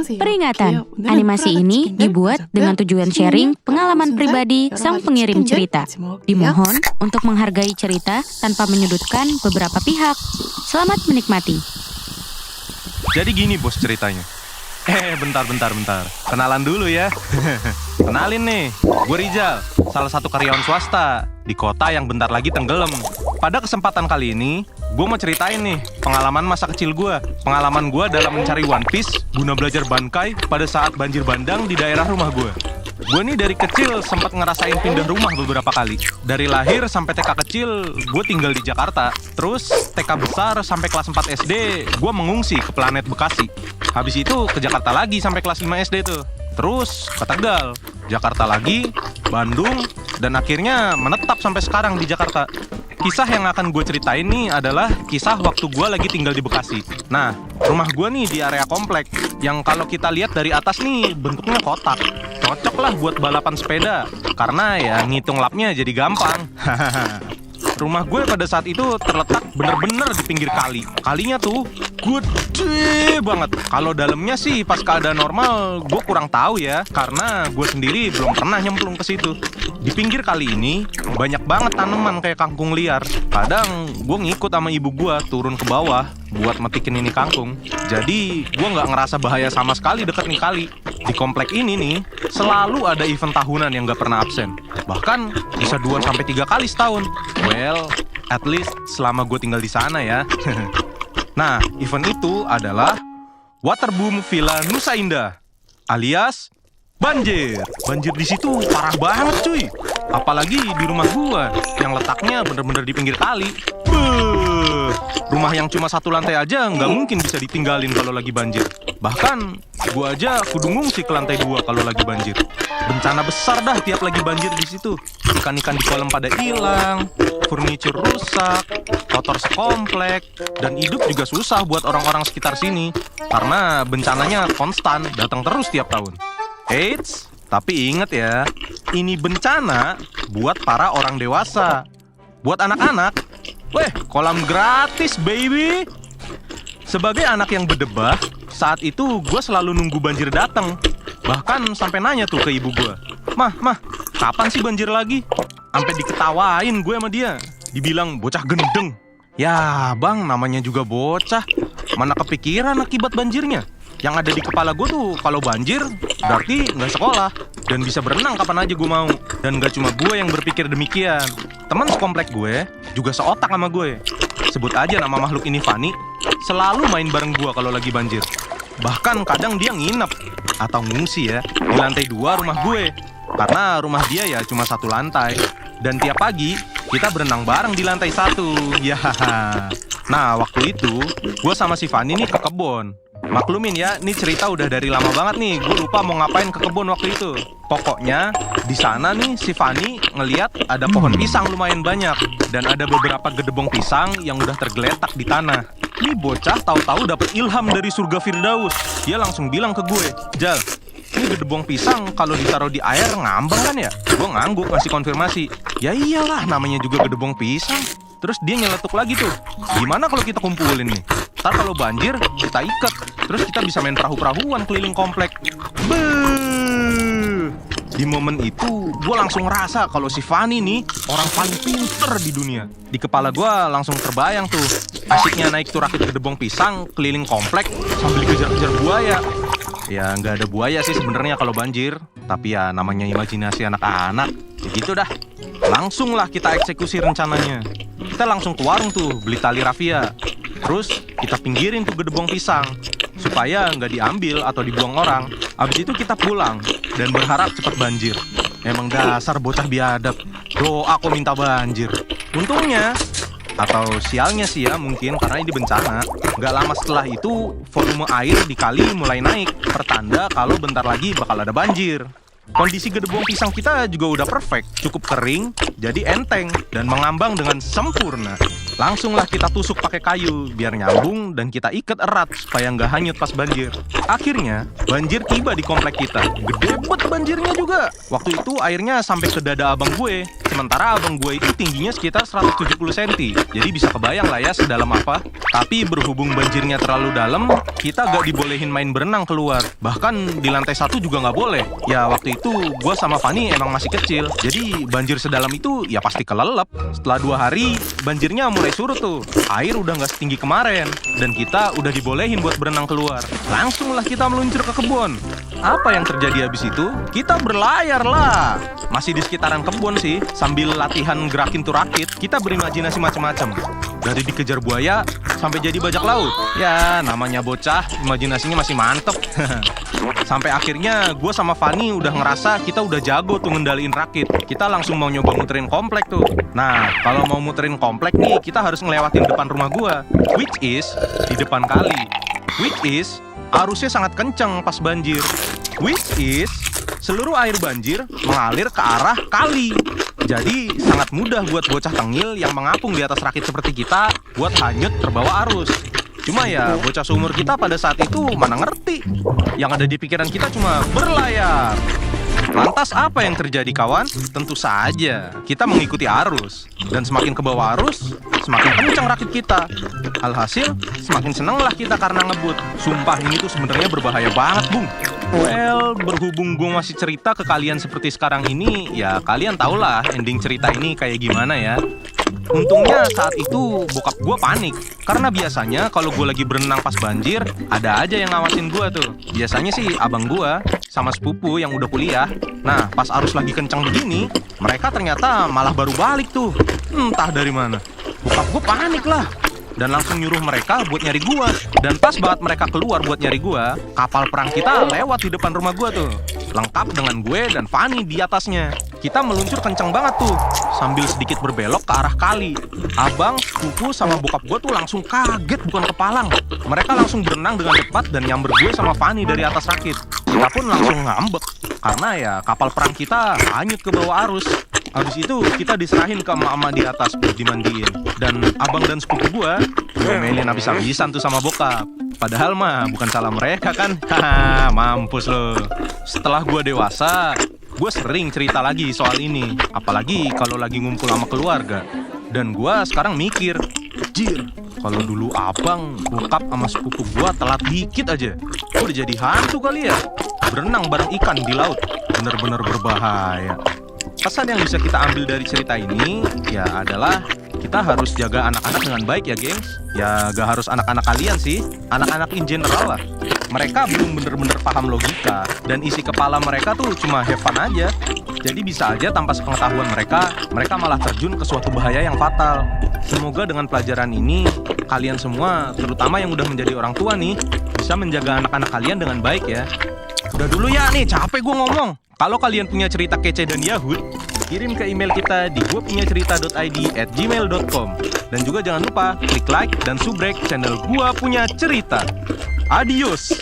Peringatan, animasi ini dibuat dengan tujuan sharing pengalaman pribadi sang pengirim cerita. Dimohon untuk menghargai cerita tanpa menyudutkan beberapa pihak. Selamat menikmati. Jadi gini bos ceritanya. Bentar. Kenalan dulu ya. Kenalin nih, gue Rizal, salah satu karyawan swasta di kota yang bentar lagi tenggelam. Pada kesempatan kali ini, gue mau ceritain nih pengalaman masa kecil gue. Pengalaman gue dalam mencari One Piece guna belajar bankai pada saat banjir bandang di daerah rumah gue. Gue nih dari kecil sempat ngerasain pindah rumah beberapa kali. Dari lahir sampai TK kecil, gue tinggal di Jakarta. Terus TK besar sampai kelas 4 SD, gue mengungsi ke planet Bekasi. Habis itu ke Jakarta lagi sampai kelas 5 SD tuh. Terus ke Tegal, Jakarta lagi, Bandung, dan akhirnya menetap sampai sekarang di Jakarta. Kisah yang akan gue ceritain nih adalah kisah waktu gue lagi tinggal di Bekasi. Nah, rumah gue nih di area komplek, yang kalau kita lihat dari atas nih bentuknya kotak. Cocok lah buat balapan sepeda, karena ya ngitung lapnya jadi gampang. Rumah gue pada saat itu terletak bener-bener di pinggir kali. Kalinya tuh gede banget. Kalau dalamnya sih pas keadaan normal gue kurang tahu ya, karena gue sendiri belum pernah nyemplung ke situ. Di pinggir kali ini banyak banget tanaman kayak kangkung liar. Kadang gue ngikut sama ibu gue turun ke bawah buat metikin ini kangkung. Jadi gue nggak ngerasa bahaya sama sekali deket nih kali. Di komplek ini nih selalu ada event tahunan yang nggak pernah absen. Bahkan bisa 2-3 kali setahun. Well, at least selama gue tinggal di sana ya. Nah, event itu adalah Waterboom Villa Nusa Indah, alias banjir. Banjir di situ parah banget cuy. Apalagi di rumah gua yang letaknya bener-bener di pinggir kali. Rumah yang cuma 1 lantai aja nggak mungkin bisa ditinggalin kalau lagi banjir. Bahkan gua aja kudu ngungsi ke lantai 2 kalau lagi banjir. Bencana besar dah tiap lagi banjir di situ. Ikan-ikan di kolam pada hilang, furniture rusak, kotor sekomplek, dan hidup juga susah buat orang-orang sekitar sini karena bencananya konstan, datang terus tiap tahun. Eits, tapi inget ya, ini bencana buat para orang dewasa. Buat anak-anak, kolam gratis baby. Sebagai anak yang berdebah, saat itu gue selalu nunggu banjir datang. Bahkan sampai nanya tuh ke ibu gue, Mah, kapan sih banjir lagi? Sampai diketawain gue sama dia, dibilang bocah gendeng. Ya bang, namanya juga bocah, mana kepikiran akibat banjirnya. Yang ada di kepala gue tuh kalau banjir berarti nggak sekolah dan bisa berenang kapan aja gue mau. Dan gak cuma gue yang berpikir demikian, teman sekomplek gue juga seotak sama gue. Sebut aja nama makhluk ini Fanny, selalu main bareng gue kalau lagi banjir. Bahkan kadang dia nginep atau ngungsi ya di lantai 2 rumah gue, karena rumah dia ya cuma 1 lantai. Dan tiap pagi kita berenang bareng di lantai 1. Ya. Nah waktu itu gue sama si Fanny nih ke kebun. Maklumin ya, ini cerita udah dari lama banget nih. Gue lupa mau ngapain ke kebun waktu itu. Pokoknya di sana nih si Fanny ngeliat ada pohon pisang lumayan banyak dan ada beberapa gedebong pisang yang udah tergeletak di tanah. Ini bocah tahu-tahu dapet ilham dari surga Firdaus. Dia langsung bilang ke gue, Jal, ini gedebong pisang kalau ditaruh di air ngambang kan ya? Gue ngangguk ngasih konfirmasi. Ya iyalah, namanya juga gedebong pisang. Terus dia nyeletuk lagi tuh, gimana kalau kita kumpulin nih? Ntar kalau banjir kita ikat, terus kita bisa main perahu-perahuan keliling komplek. Beuh. Di momen itu gue langsung ngerasa kalau si Fanny nih orang paling pinter di dunia. Di kepala gue langsung terbayang tuh asiknya naik tuh rakit gedebong pisang keliling komplek sambil dikejar-kejar buaya. Ya nggak ada buaya sih sebenarnya kalau banjir, tapi ya namanya imajinasi anak-anak. Ya gitu dah. Langsung lah kita eksekusi rencananya. Kita langsung ke warung tuh beli tali rafia. Terus kita pinggirin tuh gedebong pisang supaya nggak diambil atau dibuang orang. Abis itu kita pulang dan berharap cepat banjir. Emang dasar bocah biadab. Doa kok minta banjir. Untungnya atau sialnya sih ya mungkin karena ini bencana, nggak lama setelah itu volume air di kali mulai naik, pertanda kalau bentar lagi bakal ada banjir. Kondisi gedebong pisang kita juga udah perfect, cukup kering, jadi enteng dan mengambang dengan sempurna. Langsunglah kita tusuk pakai kayu biar nyambung dan kita ikat erat supaya nggak hanyut pas banjir. Akhirnya banjir tiba di komplek kita. Gede banget banjirnya juga. Waktu itu airnya sampai ke dada abang gue. Sementara abang gue itu tingginya sekitar 170 cm. Jadi bisa kebayang lah ya sedalam apa. Tapi berhubung banjirnya terlalu dalam, kita gak dibolehin main berenang keluar. Bahkan di lantai 1 juga nggak boleh. Ya waktu itu gue sama Fanny emang masih kecil. Jadi banjir sedalam itu ya pasti kelelep. Setelah 2 hari banjirnya mulai surut tuh. Air udah nggak setinggi kemarin. Dan kita udah dibolehin buat berenang keluar. Langsunglah kita meluncur ke kebun. Apa yang terjadi habis itu? Kita berlayar lah. Masih di sekitaran kebun sih. Sambil latihan gerakin tuh rakit, kita berimajinasi macam-macam. Dari dikejar buaya sampai jadi bajak laut. Ya namanya bocah, imajinasinya masih mantep. Sampai akhirnya gue sama Fanny udah ngerasa kita udah jago tuh ngendaliin rakit. Kita langsung mau nyoba muterin komplek tuh. Nah kalau mau muterin komplek nih, kita harus ngelewatin depan rumah gue, which is di depan kali. Which is arusnya sangat kenceng pas banjir. Which is seluruh air banjir mengalir ke arah kali. Jadi sangat mudah buat bocah tengil yang mengapung di atas rakit seperti kita buat hanyut terbawa arus. Cuma ya bocah seumur kita pada saat itu mana ngerti. Yang ada di pikiran kita cuma berlayar. Lantas apa yang terjadi kawan? Tentu saja kita mengikuti arus. Dan semakin ke bawah arus, semakin kencang rakit kita. Alhasil semakin senanglah kita karena ngebut. Sumpah ini tuh sebenarnya berbahaya banget Bung. Well, berhubung gue masih cerita ke kalian seperti sekarang ini, ya kalian tahulah ending cerita ini kayak gimana ya. Untungnya saat itu bokap gue panik. Karena biasanya kalau gue lagi berenang pas banjir, ada aja yang ngawasin gue tuh. Biasanya sih abang gue sama sepupu yang udah kuliah. Nah pas arus lagi kencang begini, mereka ternyata malah baru balik tuh. Entah dari mana. Bokap gue panik lah. Dan langsung nyuruh mereka buat nyari gua. Dan pas banget mereka keluar buat nyari gua, kapal perang kita lewat di depan rumah gua tuh. Lengkap dengan gue dan Fanny di atasnya. Kita meluncur kencang banget tuh, sambil sedikit berbelok ke arah kali. Abang, sepupu, sama bokap gua tuh langsung kaget bukan kepalang. Mereka langsung berenang dengan cepat dan nyamber gue sama Fanny dari atas rakit. Kita pun langsung ngambek, karena ya kapal perang kita hanyut ke bawah arus. Habis itu kita diserahin ke emak-emak di atas buat dimandiin. Dan abang dan sepupu gua ngomelin habis-habisan tuh sama bokap. Padahal mah bukan salah mereka kan. Haha, mampus lo. Setelah gua dewasa, gua sering cerita lagi soal ini. Apalagi kalau lagi ngumpul sama keluarga. Dan gua sekarang mikir, jir, kalau dulu abang, bokap sama sepupu gua telat dikit aja, gua udah jadi hantu kali ya. Berenang bareng ikan di laut, bener-bener berbahaya. Pesan yang bisa kita ambil dari cerita ini ya adalah kita harus jaga anak-anak dengan baik ya gengs. Ya gak harus anak-anak kalian sih, anak-anak in general lah. Mereka belum bener-bener paham logika dan isi kepala mereka tuh cuma have fun aja. Jadi bisa aja tanpa sepengetahuan mereka malah terjun ke suatu bahaya yang fatal. Semoga dengan pelajaran ini kalian semua, terutama yang udah menjadi orang tua nih, bisa menjaga anak-anak kalian dengan baik ya. Udah dulu ya nih, capek gue ngomong. Kalau kalian punya cerita kece dan yahut, kirim ke email kita di guapunyacerita.id@gmail.com. Dan juga jangan lupa klik like dan subrek channel Gua Punya Cerita. Adios.